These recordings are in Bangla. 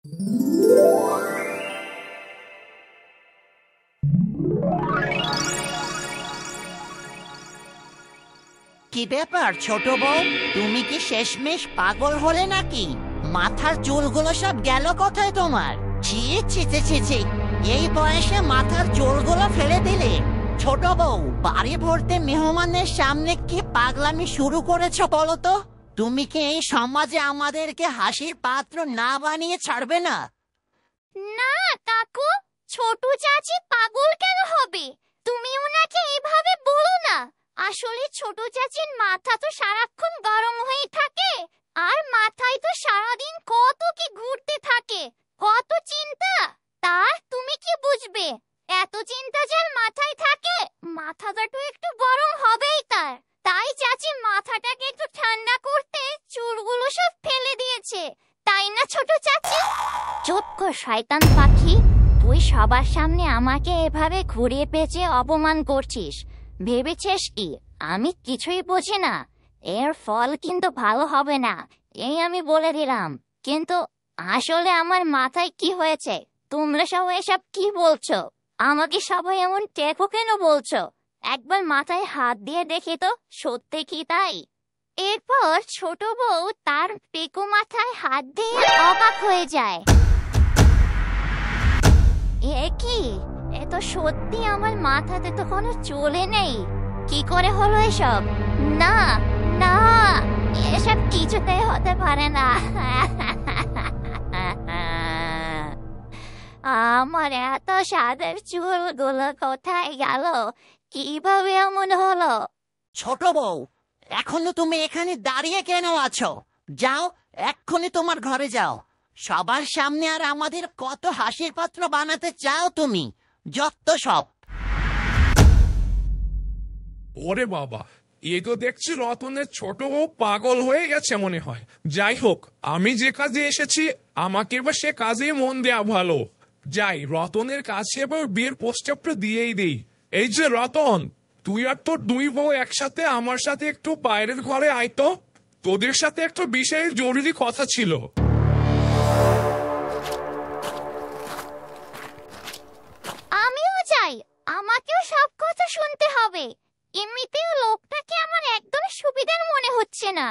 কি ব্যাপার ছোট বউ, তুমি কি শেষমেশ পাগল হলে নাকি? মাথার চুলগুলো সব গেল কোথায় তোমার? ছি ছি ছি ছি ছি, এই বয়সে মাথার চুলগুলো ফেলে দিলে? ছোট বউ, বাড়ি ভর্তি মেহমানের সামনে কি পাগলামি শুরু করেছো বলো তো? তুমি কি এই সমাজে আমাদেরকে হাসির পাত্র না বানিয়ে ছাড়বে না? না কাকু, ছোট চাচি পাগল কেন হবে? তুমি ওনাকে এভাবে বলো না। আসলে ছোট চাচির মাথা তো সারাক্ষণ গরম হয়ে থাকে, আর মাথায় তো সারাদিন কত কি ঘুরতে থাকে, কত চিন্তা। তা তুমি কি বুঝবে? এত চিন্তা যার মাথায় থাকে, মাথাটা তো একটু গরম হবেই তার। তাই চাচি মাথাটাকে একটু ঠান্ডা করতে চুলগুলো সব ফেলে দিয়েছে, তাই না ছোট চাচি? চুপ কর শয়তান পাখি, তুই সবার সামনে আমাকে এভাবে ঘুরিয়ে পেঁচিয়ে অপমান করছিস। ভেবেছিস কি আমি কিছুই বুঝি না? এর ফল কিন্তু ভালো হবে না, এই আমি বলে দিলাম। কিন্তু আসলে আমার মাথায় কি হয়েছে? তোমরা সবাই এসব কি বলছো? আমাকে সবাই এমন টেকো কেন বলছো? একবার মাথায় হাত দিয়ে দেখি তো সত্যি কি তাই। এরপর ছোট বউ তার টেকো মাথায় হাত দিয়ে অবাক হয়ে যায়। এ কি, এ তো সত্যি আমার মাথাতে তো কোনো চুলই নেই। কি করে হলো এসব? না না, এসব কিছুতেই হতে পারে না। আমার এত সাদের চুলগুলো কোথায় গেল? কিভাবে এমন হলো? ছোট বউ, এখনো তুমি এখানে দাঁড়িয়ে কেন আছো? যাও, এক্ষুনি তোমার ঘরে যাও। সবার সামনে আর আমাদের কত হাসির পাত্র বানাতে চাও তুমি? যত সব। ওরে বাবা, এ তো দেখছি রতনের ছোট বউ পাগল হয়ে গেছে মনে হয়। যাই হোক, আমি যে কাজে এসেছি আমাকে এবার সে কাজেই মন দেয়া ভালো। যাই, রতনের কাছে এবার বিয়ের প্রস্তাবটা দিয়েই দিই। এই যে রতন, তুই আর তোর দুই বউ একসাথে আমার সাথে একটু বাইরের ঘরে আয় তো। তোদের সাথে একটা বিশেষ জরুরি কথা ছিল। আমিও চাই, আমাকেও সব কথা শুনতে হবে। এমনিতেও লোকটাকে আমার একদম সুবিধার মনে হচ্ছে না।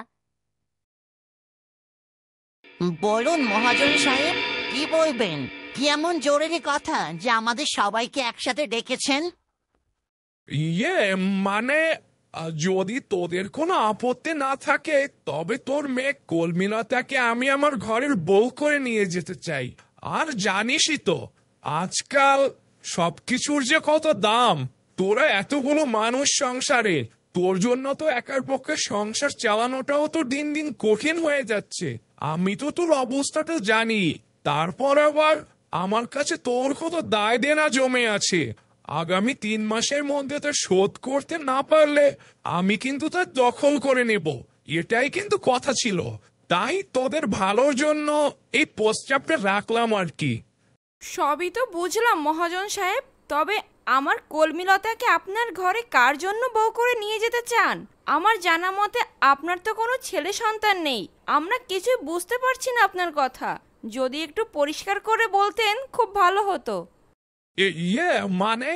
বলুন মহাজন সাহেব, কি বলবেন? কি এমন জরুরি কথা যে আমাদের সবাইকে একসাথে ডেকেছেন? মানে যদি তোদের কোনো আপত্তি না থাকে তবে তোর মেয়ে কলমিলতাকে আমি আমার ঘরের বউ করে নিয়ে যেতে চাই। আর জানিসই তো আজকাল সবকিছুর যে কত দাম। তোরা এতগুলো মানুষ সংসারে, তোর জন্য তো একার পক্ষে সংসার চালানোটাও তো দিন দিন কঠিন হয়ে যাচ্ছে। আমি তো তোর অবস্থাটা জানি, তারপর আবার আমার কাছে তোর কত দায় দেনা জমে আছে। আগামী 3 মাসের মধ্যে তা শোধ করতে না পারলে আমি কিন্তু তা দখল করে নেব। এটাই কিন্তু কথা ছিল। তাই তোদের ভালোর জন্য এই প্রস্তাবটা রাখলাম আর কি। সবই তো বুঝলাম মহাজন সাহেব, তবে আমার কলমিলতাকে আপনার ঘরে কার জন্য বউ করে নিয়ে যেতে চান? আমার জানা মতে আপনার তো কোনো ছেলে সন্তান নেই। আমরা কিছুই বুঝতে পারছি না আপনার কথা। যদি একটু পরিষ্কার করে বলতেন খুব ভালো হতো। মানে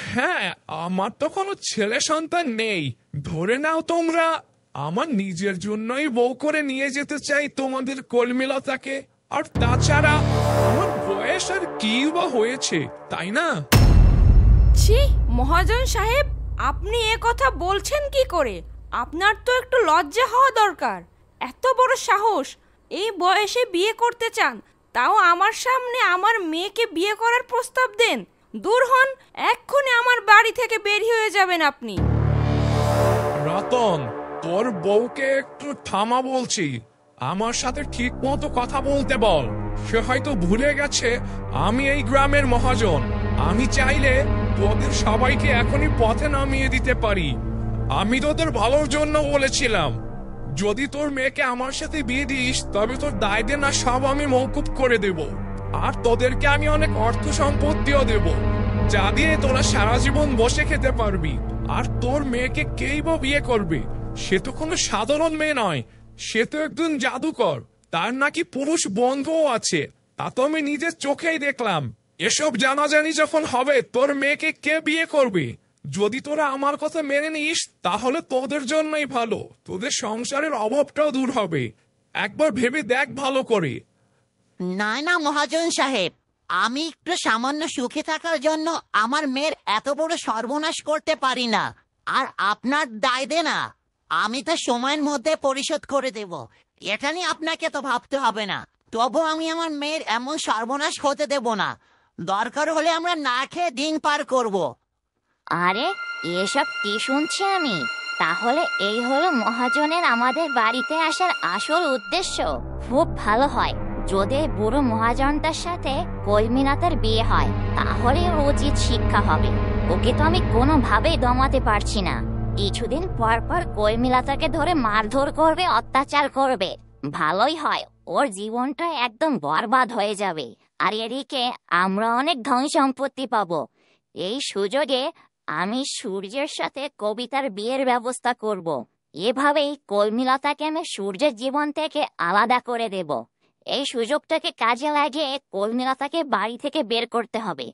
হ্যাঁ, আমার তো কোনো ছেলে সন্তান নেই। ধরে নাও তোমরা আমার নিজের জন্যই বউ করে নিয়ে যেতে চাই তোমাদের কলমিলতাকে। আর তাছাড়া আমার বয়স আর কি বা হয়েছে, তাই না? ছি মহাজন সাহেব, আপনি এ কথা বলছেন কি করে? আপনার তো একটু লজ্জা হওয়া দরকার। এত বড় সাহস, এই বয়সে বিয়ে করতে চান, তাও আমার সামনে আমার মেয়েকে বিয়ে করার প্রস্তাব দেন? দূর হন, এক্ষুনি আমার বাড়ি থেকে বের হয়ে যাবেন আপনি। রতন, তোর বউকে একটু থামা বলছি। আমার সাথে ঠিক মতো কথা বলতে বল। সে হয়তো ভুলে গেছে আমি এই গ্রামের মহাজন। আমি চাইলে তোদের সবাইকে এখনই পথে নামিয়ে দিতে পারি। আমি তোদের ভালোর জন্য বলেছিলাম, যদি তোর মেয়েকে আমার সাথে বিয়ে দিস তবে তোর দায় দেনা সব আমি মওকুফ করে দেব। আর তোদেরকে আমি অনেক অর্থ সম্পত্তিও দেব, যা দিয়ে তোরা সারা জীবন বসে খেতে পারবি। আর তোর মেয়েকে কেই বা বিয়ে করবে? সে তো কোনো সাধারণ মেয়ে নয়, সে তো একজন জাদুকর। তার নাকি পুরুষ বন্ধুও আছে। তা তো আমি নিজের চোখেই দেখলাম। এসব জানাজানি যখন হবে, তোর মেয়েকে কে বিয়ে করবে? যদি তোরা আমার কথা মেনে নিস তাহলে তোদের জন্যই ভালো, তোদের সংসারের অভাবটাও দূর হবে। একবার ভেবে দেখ ভালো করে। না না মহাজন সাহেব, আমি একটু সামান্য সুখে থাকার জন্য আমার মেয়ের এত বড় সর্বনাশ করতে পারি না। আর আপনার দায় দে না, আমি তো সময়ের মধ্যে পরিশোধ করে দেব। এটা নিয়ে আপনাকে তো ভাবতে হবে না। তবু আমি আমার মেয়ের এমন সর্বনাশ হতে দেব না। দরকার হলে আমরা না খেয়ে দিন পার করব। আরে এসব কি শুনছি আমি? তাহলে এই হলো মহাজনের আমাদের বাড়িতে আসার আসল উদ্দেশ্য। খুব ভালো হয় যদি এই বুড়ো মহাজনটার সাথে কলমিনাতার বিয়ে হয়, তাহলে ওর উচিত শিক্ষা হবে। ওকে তো আমি কোনোভাবেই দমাতে পারছি না। কিছুদিন পর পর কলমিলাতাকে ধরে মারধর করবে, অত্যাচার করবে। ভালোই হয়, ওর জীবনটা একদম বরবাদ হয়ে যাবে। আর এদিকে আমরা অনেক ধন সম্পত্তি পাবো। এই সুযোগে আমি সূর্যের সাথে কবিতার বিয়ের ব্যবস্থা করব। এভাবেই কলমিলতাকে আমি সূর্যের জীবন থেকে আলাদা করে দেব। এই সুযোগটাকে কাজে লাগিয়ে কলমিলতাকে বাড়ি থেকে বের করতে হবে।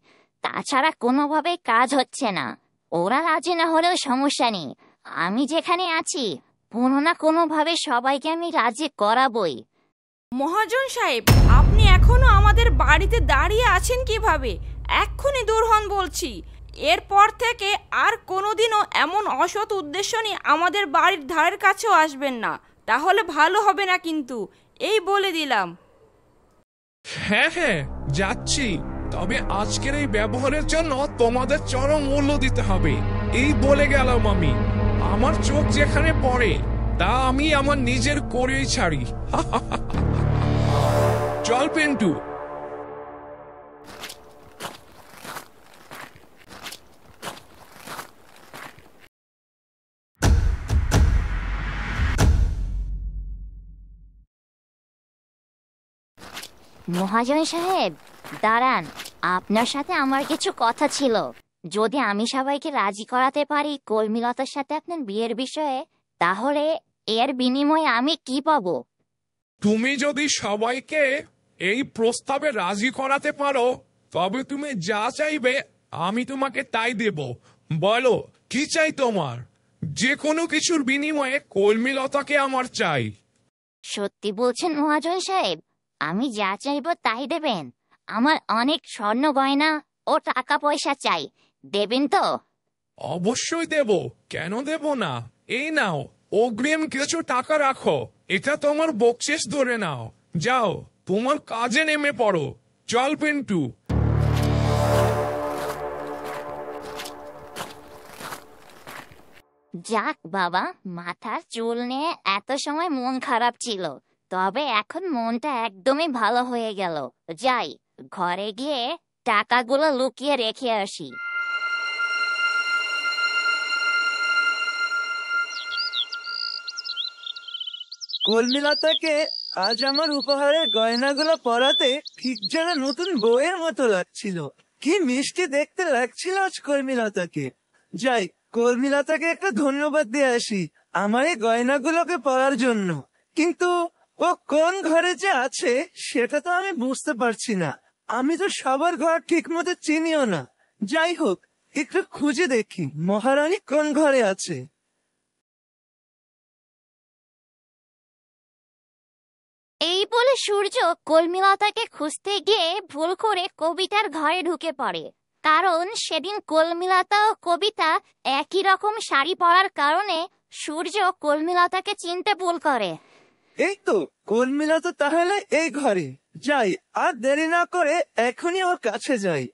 তাছাড়া কোনোভাবেই কাজ হচ্ছে না। ওরা রাজি না হলেও সমস্যা নেই, আমি যেখানে আছি কোনো না কোনোভাবে সবাইকে আমি রাজি করাবই। মহাজন সাহেব, আপনি এখনো আমাদের বাড়িতে দাঁড়িয়ে আছেন কিভাবে? এক্ষুনি দূর হন বলছি। এরপর থেকে আর কোনোদিনও এমন অসৎ উদ্দেশ্য নিয়ে আমাদের বাড়ির ধারের কাছেও আসবেন না, তাহলে ভালো হবে না কিন্তু, এই বলে দিলাম। হ্যাঁ হ্যাঁ, যাচ্ছি। তবে আজকের এই ব্যবহারের জন্য তোমাদের চরম মূল্য দিতে হবে। এই বলে গেলাম আমি। আমার চোখ যেখানে পড়ে তা আমি আমার নিজের করেই ছাড়ি। চল পিন্টু। মহাজন সাহেব দাঁড়ান, আপনার সাথে আমার কিছু কথা ছিল। যদি আমি সবাইকে রাজি করাতে পারি কলমিলতার সাথে আপনার বিয়ের বিষয়ে, তাহলে এর বিনিময়ে আমি কি পাবো? তুমি যদি সবাইকে এই প্রস্তাবে রাজি করাতে পারো তবে তুমি যা চাইবে আমি তোমাকে তাই দেব। বলো কি চাই তোমার? যে কোনো কিছুর বিনিময়ে কলমিলতাকে আমার চাই। সত্যি বলছেন মহাজন সাহেব? আমি যা চাইবো তাই দেবেন? আমার অনেক স্বর্ণ গয়না ও টাকা পয়সা চাই, দেবেন তো? অবশ্যই দেব, কেন দেব না। এই নাও অগ্রিম কিছু টাকা রাখো, এটা তোমার বকশিস ধরে নাও। যাও তোমার কাজে নেমে পড়ো। চল পিন্টু। যাক বাবা, মাথার চুল নিয়ে এত সময় মন খারাপ ছিল, তবে এখন মনটা একদমই ভালো হয়ে গেল। যাই, ঘরে গিয়ে টাকাগুলো লুকিয়ে রেখে আসি। কলমিলতাকে আজ আমার উপহারের গয়নাগুলো পরাতে ঠিক যেন নতুন বউয়ের মতো লাগছিল। কি মিষ্টি দেখতে লাগছিল আজ কলমিলতাকে। যাই, কলমিলতাকে একটা ধন্যবাদ দিয়ে আসি আমার এই গয়নাগুলোকে পরার জন্য। কিন্তু ও কোন ঘরে যে আছে সেটা তো আমি বুঝতে পারছি না। আমি তো সবার ঘর ঠিক মতো চিনিও না। যাই হোক, একটু খুঁজে দেখি মহারানী কোন ঘরে আছে। এই বলে সূর্য কলমিলতাকে খুঁজতে গিয়ে ভুল করে কবিতার ঘরে ঢুকে পড়ে। কারণ সেদিন কলমিলতা ও কবিতা একই রকম শাড়ি পরার কারণে সূর্য কলমিলতাকে চিনতে ভুল করে। এই তো কলমিলতা তাহলে এই ঘরে। যাই, আর দেরি না করে এখনই ওর কাছে যাই।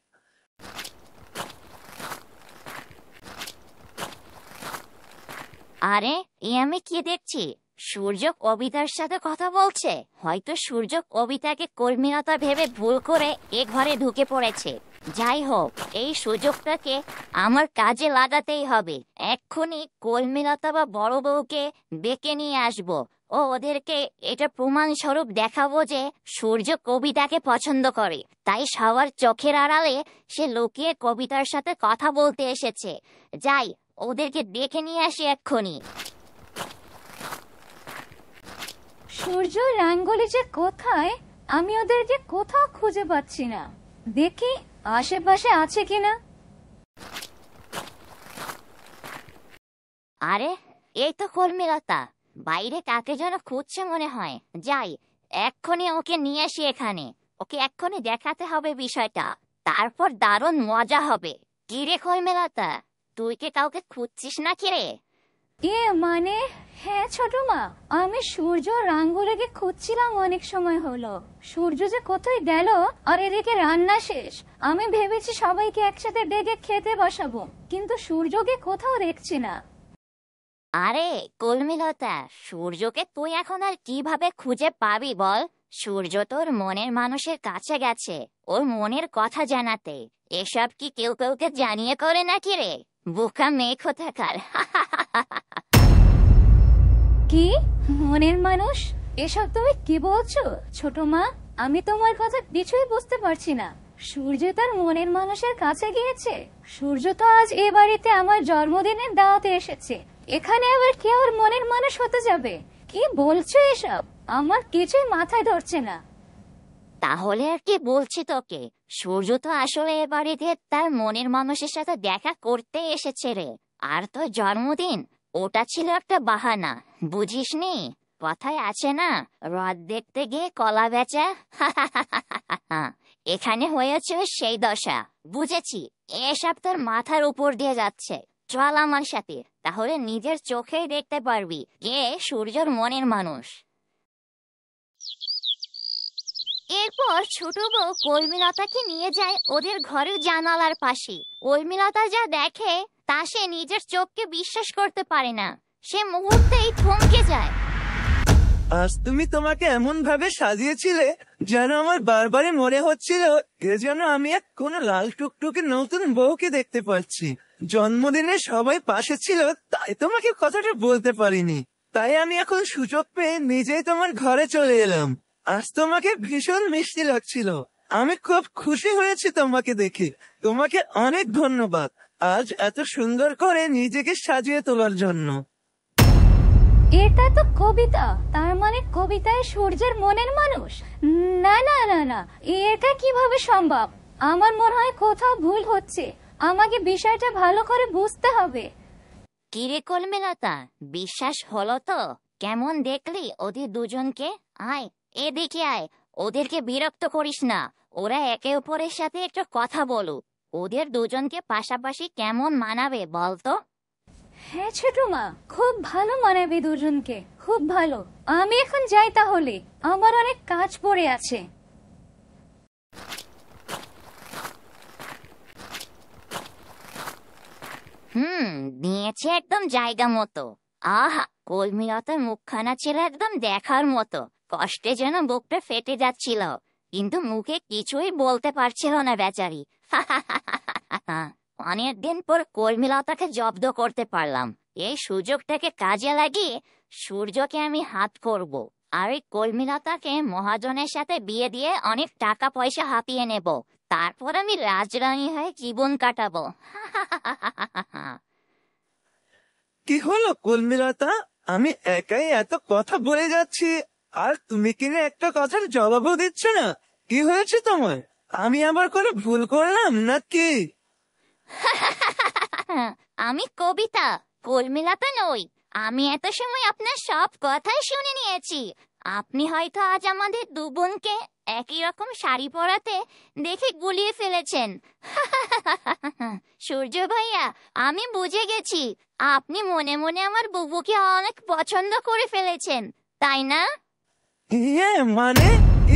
আরে এ আমি কি দেখছি? সূর্য কবিতার সাথে কথা বলছে। হয়তো সূর্য কবিতাকে কলমিলতা ভেবে ভুল করে এ ঘরে ঢুকে পড়েছে। যাই হোক, এই সুযোগটাকে আমার কাজে লাগাতেই হবে। এক্ষুনি কলমিলতা বা বড় বউকে ডেকে নিয়ে আসবো ও ওদেরকে এটা প্রমাণ স্বরূপ দেখাবো যে সূর্য কবিতাকে পছন্দ করে। তাই সবার চোখের আড়ালে সে লুকিয়ে কবিতার সাথে কথা বলতে এসেছে। যাই, ওদেরকে ডেকে নিয়ে আসি এক্ষুনি। সূর্য রাঙ্গলি যে কোথায় আমি ওদেরকে কোথাও খুঁজে পাচ্ছি না। দেখি আশেপাশে আছে কিনা। আরে এই তো কর্মীলতা, বাইরে কাকে যেন খুঁজছে মনে হয়। যাই, এক্ষুনি ওকে নিয়ে আসি এখানে। ওকে এক্ষুনি দেখাতে হবে বিষয়টা, তারপর দারুণ মজা হবে। কি রে কর্মীলতা, তুই কি কাউকে খুঁজছিস না কি রে? মানে হ্যাঁ ছোট মা, আমি সূর্য আর আঙ্গুলেকে খুঁজছিলাম অনেক সময় হলো। সূর্য যে কোথায় গেল, আর এদিকে রান্না শেষ। আমি ভেবেছি সবাইকে একসাথে ডেকে খেতে বসাবো, কিন্তু সূর্যকে কোথাও দেখছি না। আরে কর্মীলতা, সূর্যকে তুই এখন আর কিভাবে খুঁজে পাবি বল? সূর্য তোর মনের মানুষের কাছে গেছে ওর মনের কথা জানাতে। এসব কি কেউ কাউকে জানিয়ে করে নাকি রে? বোকা মেয়ে কোথাকার। কি মনের মানুষ? এসব তুমি কি বলছো ছোট মা? আমি তোমার কথা কিছুই বুঝতে পারছি না। সূর্য তার মনের মানুষের কাছে গিয়েছে? সূর্য তো আজ এ বাড়িতে আমার জন্মদিনের দাওয়াতে এসেছে, এখানে আবার কে ওর মনের মানুষ হতে যাবে? কি বলছো এসব? আমার কিছুই মাথায় ধরছে না। তাহলে আর কি বলছি তোকে, সূর্য তো আসলে এ বাড়িতে তার মনের মানুষের সাথে দেখা করতে এসেছে রে। আর তোর জন্মদিন ওটা ছিল একটা বাহানা, বুঝিসনি? কথায় আছে না, রথ দেখতে গিয়ে কলা বেচা। এখানে হয়েছে সেই দশা। বুঝেছি, এসব তোর মাথার উপর দিয়ে যাচ্ছে। চল আমার সাথে, তাহলে নিজের চোখেই দেখতে পারবি কে সূর্যর মনের মানুষ। এরপর ছোট বউ কর্মীলতাকে নিয়ে যায় ওদের ঘরের জানালার পাশে। কর্মীলতা যা দেখে তা সে নিজের চোখকে বিশ্বাস করতে পারে না। সে মুহূর্তেই থমকে যায়। আজ তুমি তোমাকে এমন ভাবে সাজিয়েছিলে যেন আমার বারবারই মনে হচ্ছিল যেন আমি এক কোনো লাল টুকটুকে নতুন বউকে দেখতে পাচ্ছি। জন্মদিনে সবাই পাশে ছিল, তাই তোমাকে কথাটা বলতে পারিনি। তাই আমি এখন সুযোগ পেয়ে নিজেই তোমার ঘরে চলে এলাম। আজ তোমাকে ভীষণ মিষ্টি লাগছিল। আমি খুব খুশি হয়েছি তোমাকে দেখে। তোমাকে অনেক ধন্যবাদ আজ এত সুন্দর করে নিজেকে সাজিয়ে তোলার জন্য। এটা তো কবিতা, তার মানে কবিতায় সূর্যের মনের মানুষ? না না না না, এটা কিভাবে সম্ভব? আমার মনে হয় কোথাও ভুল হচ্ছে। আমাকে বিষয়টা ভালো করে বুঝতে হবে। কিরে কর্মীলতা, বিশ্বাস হলো তো? কেমন দেখলি ওদের দুজনকে? আয় এদিকে আয়, ওদেরকে বিরক্ত করিস না। ওরা একে অপরের সাথে একটু কথা বলুক। ওদের দুজনকে পাশাপাশি কেমন মানাবে বলতো? হ্যাঁ ছোট মা, খুব ভালো মানাবে দুজনকে, খুব ভালো। আমি এখন যাই তাহলে, আমার অনেক কাজ পড়ে আছে। নিয়েছে একদম জায়গা মতো। আহা, কর্মীলতার মুখখানা ছিল একদম দেখার মতো। কষ্টে যেন বুকটা ফেটে যাচ্ছিল, কিন্তু মুখে কিছুই বলতে পারছিল না বেচারি। অনেকদিন পর কর্মীলতাকে জব্দ করতে পারলাম। এই সুযোগটাকে কাজে লাগিয়ে সূর্যকে আমি হাত করব, আর এই কর্মীলতাকে মহাজনের সাথে বিয়ে দিয়ে অনেক টাকা পয়সা হাতিয়ে নেব। তারপর আমি রাজরানী হয়ে জীবন কাটাবো। কি হলো কর্মীলতা? আমি একাই এত কথা বলে যাচ্ছি আর তুমি কিনা একটা কথার জবাবও দিচ্ছ না। কি হয়েছে তোমার? আমি আবার কোনো ভুল করলাম নাকি? আমি কবিতা, কর্মীলতা নই। আমি এত সময় আপনার সব কথাই শুনে নিয়েছি। আপনি হয়তো আজ আমাদের দু বোনকে একই রকম শাড়ি পরাতে দেখে গুলিয়ে ফেলেছেন। সূর্য ভাইয়া, আমি বুঝে গেছি আপনি মনে মনে আমার বুবুকে অনেক পছন্দ করে ফেলেছেন, তাই না? মানে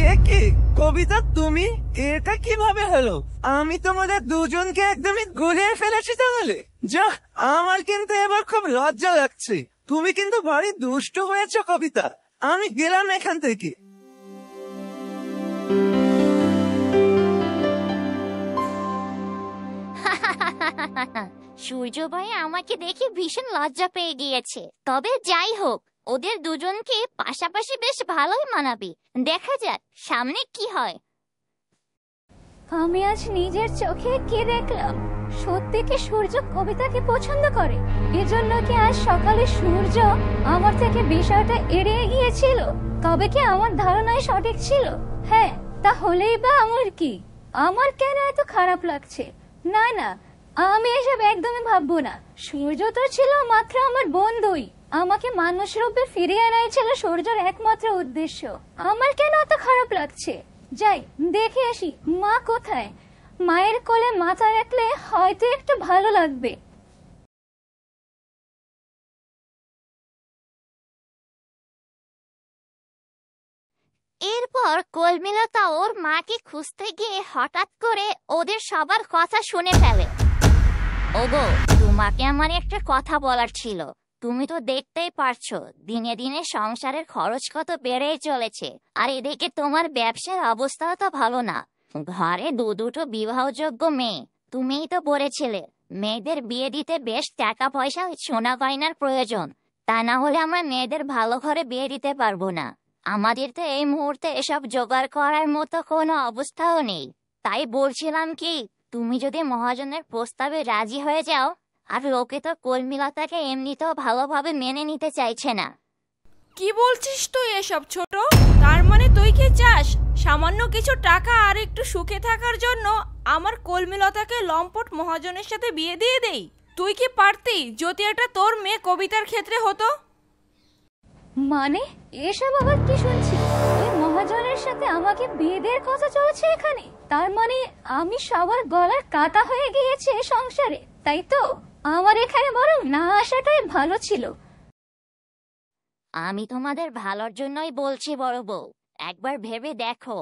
এ কি কবিতা, তুমি এটা কিভাবে হলো? আমি তোমাদের দুজনকে একদমই গুলিয়ে ফেলেছি তাহলে? যা, আমার কিন্তু এবার খুব লজ্জা লাগছে। তুমি কিন্তু ভারী দুষ্ট হয়েছো কবিতা। আমি গেলাম এখান থেকে। সূর্য ভাই আমাকে দেখে ভীষণ লজ্জা পেয়ে গিয়েছে। তবে যাই হোক, ওদের দুজনকে পাশাপাশি বেশ ভালোই মানাবে। দেখা যাক সামনে কি হয়। আমি আজ নিজের চোখে কি দেখলাম। সত্যি কি সূর্য কবিতাকে পছন্দ করে? এজন্য কি আজ সকালে সূর্য আমার থেকে বিষয়টা এড়িয়ে গিয়েছিল? তবে কি আমার ধারণাই সঠিক ছিল? হ্যাঁ, তাহলেই বা আমার কি? আমার কেন এত খারাপ লাগছে? না না, আমি এসব একদমই ভাববো না। সূর্য তো ছিল মাত্র আমার বন্ধুই। আমাকে মানুষ রূপে ফিরিয়ে আনাই ছিল সূর্যের একমাত্র উদ্দেশ্য। আমার কেন এত খারাপ লাগছে? যাই দেখে আসি মা কোথায়। মায়ের কোলে মাথা রাখলে হয়তো একটু ভালো লাগবে। এরপর কলমিলতা ওর মাকে খুঁজতে গিয়ে হঠাৎ করে ওদের সবার কথা শুনে ফেলে। ওগো, তোমাকে আমার একটা কথা বলার ছিল। তুমি তো দেখতেই পারছো দিনে দিনে সংসারের খরচ কত বেড়েই চলেছে, আর এদিকে তোমার ব্যবসার অবস্থাও তো ভালো না। ঘরে দুটো বিবাহযোগ্য মেয়ে। তুমিই তো বলেছিলে মেয়েদের বিয়ে দিতে বেশ টাকা পয়সা সোনা গয়নার প্রয়োজন, তা না হলে আমরা মেয়েদের ভালো ঘরে বিয়ে দিতে পারবো না। আমাদের তো এই মুহূর্তে এসব জোগাড় করার মতো কোনো অবস্থাও নেই। তাই বলছিলাম কি, তুমি যদি মহাজনের প্রস্তাবে রাজি হয়ে যাও। আর লোকে তো কলমিলতাকে এমনিতেও ভালোভাবে মেনে নিতে চাইছে না। কি বলছিস তুই এসব ছোট? তার মানে তুই কি চাস সামান্য কিছু টাকা আর একটু সুখে থাকার জন্য আমার কলমিলতাকে লম্পট মহাজনের সাথে বিয়ে দিয়ে দেই? তুই কি পারতি যদি এটা তোর মেয়ে কবিতার ক্ষেত্রে হতো? মানে এসব আবার কি শুনছি? ওই মহাজনের সাথে আমাকে বিয়ে দেওয়ার কথা চলছে এখানে। তার মানে আমি সবার গলার কাটা হয়ে গিয়েছে সংসারে, তাই তো? আমার এখানে বরং না আসাটাই ভালো ছিল। আমি তোমাদের ভালোর জন্যই বলছি বড় বউ। একবার ভেবে দেখো,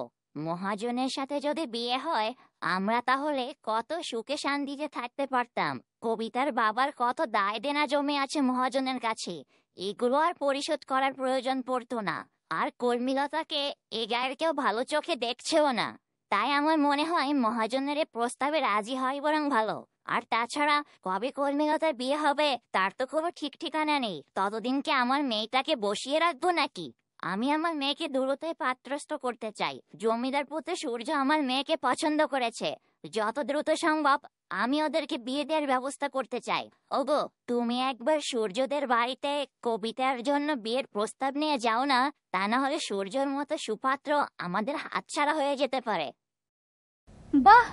মহাজনের সাথে যদি বিয়ে হয় আমরা তাহলে কত সুখে শান্তিতে থাকতে পারতাম। কবিতার বাবার কত দায় দেনা জমে আছে মহাজনের কাছে, এগুলো আর পরিশোধ করার প্রয়োজন পড়তো না। আর কলমিলতাকে এ গায়ের কেউ ভালো চোখে দেখছেও না। তাই আমার মনে হয় মহাজনের এই প্রস্তাবে রাজি হয় বরং ভালো। আর তাছাড়া কবে কলমিলতার বিয়ে হবে তার তো কোনো ঠিক ঠিকানা নেই। ততদিন কি আমার মেয়েটাকে বসিয়ে রাখবো নাকি? আমি আমার মেয়েকে দ্রুতই পাত্রস্থ করতে চাই। জমিদার পুত্র সূর্য আমার মেয়েকে পছন্দ করেছে। যত দ্রুত সম্ভব আমি ওদেরকে বিয়ে দেওয়ার ব্যবস্থা করতে চাই। ওগো, তুমি একবার সূর্যদের বাড়িতে কবিতার জন্য বিয়ের প্রস্তাব নিয়ে যাও না, তা না হলে সূর্যর মতো সুপাত্র আমাদের হাতছাড়া হয়ে যেতে পারে। বাহ,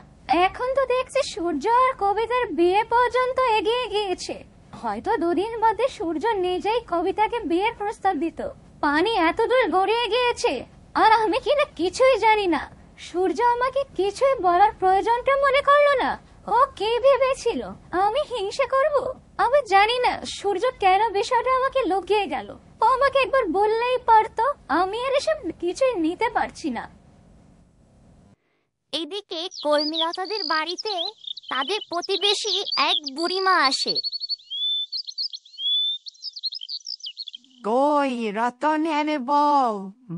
এখন তো দেখছি সূর্য আর কবিতার বিয়ে পর্যন্ত এগিয়ে গিয়েছে। হয়তো দুদিন বাদে সূর্য নিজেই কবিতাকে বিয়ের প্রস্তাব দিত। পানি এত দূর গড়িয়ে গিয়েছে আর আমি কিনা কিছুই জানি না। সূর্য আমাকে কিছুই বলার প্রয়োজনটা মনে করলো না। ও কি ভেবেছিল আমি হিংসা করব? আমি জানি না সূর্য কেন বিষয়টা আমাকে লুকিয়ে গেল। ও আমাকে একবার বললেই পারতো। আমি আর এসব কিছুই নিতে পারছি না। এদিকে কলমিলতাদের বাড়িতে তাদের প্রতিবেশী এক বুড়িমা আসে। কই রতনের বউ,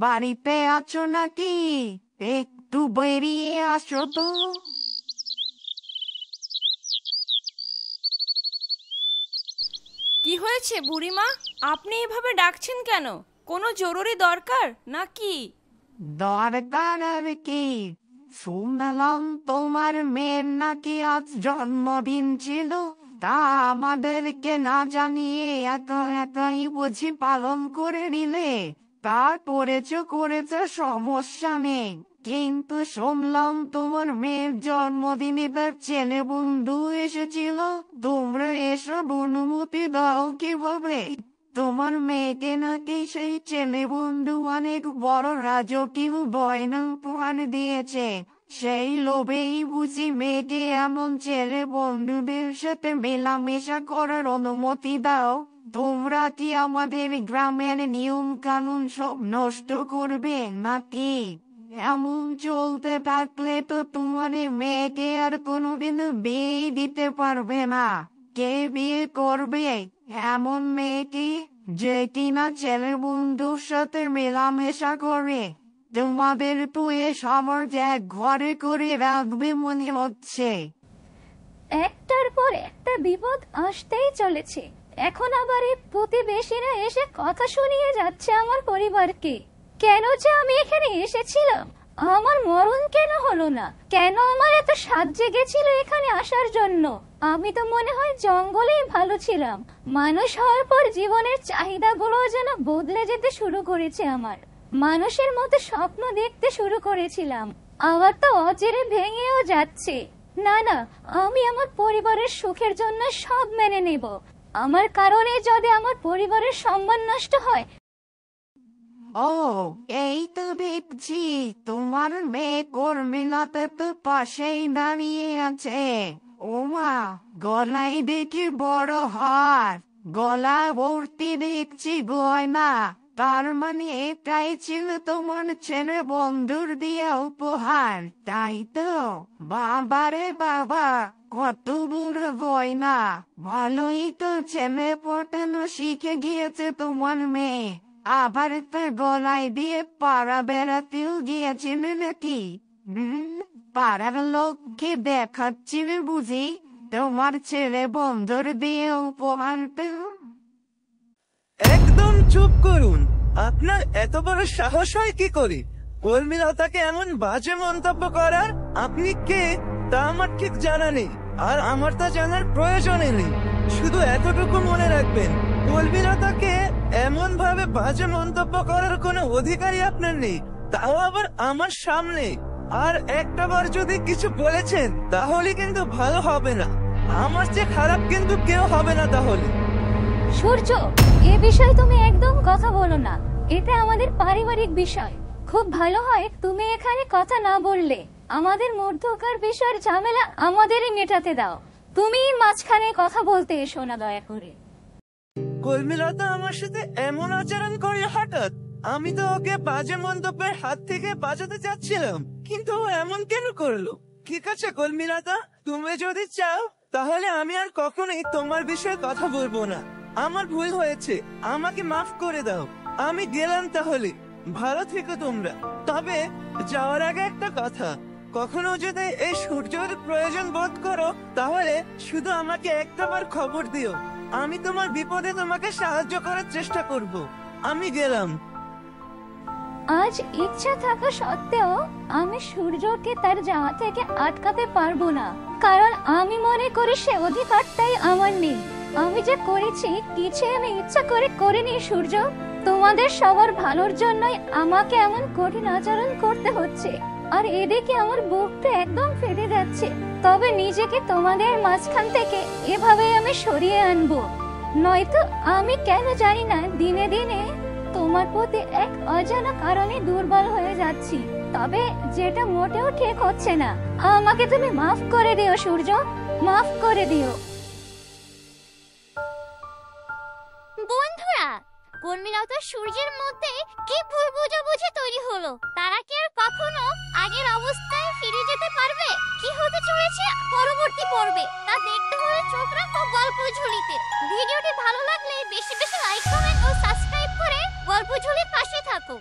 বাড়িতে আছো নাকি? একটু বেরিয়ে আসো তো। কি হয়েছে বুড়িমা? আপনি এভাবে ডাকছেন কেন? কোনো জরুরি দরকার নাকি? দরকার আর কি? শুনলাম তোমার মেয়ের নাকি আজ জন্মদিন ছিল, তা আমাদেরকে না জানিয়ে এতই বুঝি পালন করে নিলে। তা করেছো সমস্যা নেই, কিন্তু শুনলাম তোমার মেয়ের জন্মদিনে তার ছেলে বন্ধু এসেছিল। তোমরা এসব অনুমতি দাও কিভাবে? তোমার মেয়েকে নাকি সেই ছেলে বন্ধু অনেক বড় রাজকীয় গয়না উপহার দিয়েছে। সেই লোভেই বুঝি মেয়েকে এমন ছেলে বন্ধুদের সাথে মেলামেশা করার অনুমতি দাও? তোমরা কি আমাদের গ্রামের নিয়ম কানুন সব নষ্ট করবে নাকি? এমন চলতে থাকলে তো তোমার মেয়েকে আর কোনোদিন বিয়ে দিতে পারবে না। কে বিয়ে করবে এমন মেয়েকে যে কিনা ছেলে বন্ধুর সাথে মেলামেশা করে? তোমাদের তো এ সমাজ এক ঘরে করে রাখবে মনে হচ্ছে। একটার পর একটা বিপদ আসতেই চলেছে। এখন আবার এই প্রতিবেশীরা এসে কথা শুনিয়ে যাচ্ছে আমার পরিবারকে। কেন যে আমি এখানে এসেছিলাম আমার মরণ কেন হলো না? কেন আমার এত সাধ জেগেছিল এখানে আসার জন্য? আমি তো মনে হয় জঙ্গলেই ভালো ছিলাম। মানুষ হওয়ার পর জীবনের চাহিদাগুলো যেন বদলে যেতে শুরু করেছে আমার। মানুষের মতো স্বপ্ন দেখতে শুরু করেছিলাম, আবার তো অচিরে ভেঙেও যাচ্ছে। না না, আমি আমার পরিবারের সুখের জন্য সব মেনে নেব। আমার কারণে যদি আমার পরিবারের সম্মান নষ্ট হয়। ও, এই তো দেখছি তোমার মেয়ে কর্মীলতা তো পাশেই দাঁড়িয়ে আছে। ও মা, গলায় দেখি বড় হার, গলা ভর্তি দেখছি গয়না। তার মানে এটাই ছিল তোমার ছেলে বন্ধুর দিয়ে উপহার, তাই তো? বাবারে বাবা, কত বড় গয়না! ভালোই তো ছেলে পটানো শিখে গিয়েছে তোমার মেয়ে। আবার তার গলায় দিয়ে পাড়া বেড়াতেও গিয়েছিলে নাকি? পাড়ার লোককে দেখাচ্ছিলে বুঝি তোমার ছেলে বন্ধুর দিয়ে উপহার পেল? একদম চুপ করুন। আপনার এত বড় সাহস হয় কি করে কর্মীলতাকে এমন বাজে মন্তব্য করার? আপনি কে তা আমার ঠিক জানা নেই, আর আমার তা জানার প্রয়োজনই নেই। শুধু এতটুকু মনে রাখবেন, কর্মীলতাকে এমন ভাবে বাজে মন্তব্য করার কোনো অধিকারই আপনার নেই, তাও আবার আমার সামনে। আর একটা বার যদি কিছু বলেছেন তাহলে কিন্তু ভালো হবে না। আমার চেয়ে খারাপ কিন্তু কেউ হবে না তাহলে। সূর্য, এ বিষয়ে তুমি একদম কথা বলো না। এটা আমাদের পারিবারিক বিষয়। খুব ভালো হয় তুমি এখানে কথা না বললে। আমাদের মধ্যকার বিষয়ের ঝামেলা আমাদেরই মেটাতে দাও। তুমি মাঝখানে কথা বলতে এসো না দয়া করে। কর্মীলতা আমার সাথে এমন আচরণ করে হঠাৎ? আমি তো ওকে বাজে মন্তব্যের হাত থেকে বাঁচাতে চাচ্ছিলাম, কিন্তু ও এমন কেন করলো? ঠিক আছে কর্মীলতা, তুমি যদি চাও তাহলে আমি আর কখনোই তোমার বিষয়ে কথা বলবো না। আমার ভুল হয়েছে, আমাকে মাফ করে দাও। আমি গেলাম তাহলে। ভালো থেকো তোমরা। তবে যাওয়ার আগে একটা কথা, কখনো যদি এই সূর্যের প্রয়োজন বোধ করো তাহলে শুধু আমাকে একটাবার খবর দিও। আমি তোমার বিপদে তোমাকে সাহায্য করার চেষ্টা করব। আমি গেলাম। আজ ইচ্ছা থাকা সত্ত্বেও আমি সূর্যকে তার যাওয়া থেকে আটকাতে পারবো না, কারণ আমি মনে করি সে অধিকারটাই আমার নেই। আমি যা করেছি কিছু আমি ইচ্ছা করে করিনি সূর্য। তোমাদের সবার ভালোর জন্যই আমাকে এমন কঠিন আচরণ করতে হচ্ছে, আর এদিকে আমার বুকটা একদম ফেটে যাচ্ছে। তবে নিজেকে তোমাদের মাঝখান থেকে এভাবে আমি সরিয়ে আনবো, নয়তো আমি কেন জানি না দিনে দিনে তোমার প্রতি এক অজানা কারণে দুর্বল হয়ে যাচ্ছি। তবে যেটা মোটেও ঠিক হচ্ছে না। আমাকে তুমি মাফ করে দিও সূর্য, মাফ করে দিও। বন্ধুরা, কর্মীলতা সূর্যের মধ্যে কি ভুল বোঝাবুঝি তৈরি হলো? তারা কি আর কখনো আগের অবস্থায় ফিরে যেতে পারবে? কি হতে চলেছে পরবর্তী পর্বে তা দেখতে হলে চোখ রাখো গল্প ঝুলিতে। ভিডিওটি ভালো লাগলে বেশি বেশি লাইক কমেন্ট ও সাবস্ক্রাইব করে গল্প ঝুলির পাশে থাকো।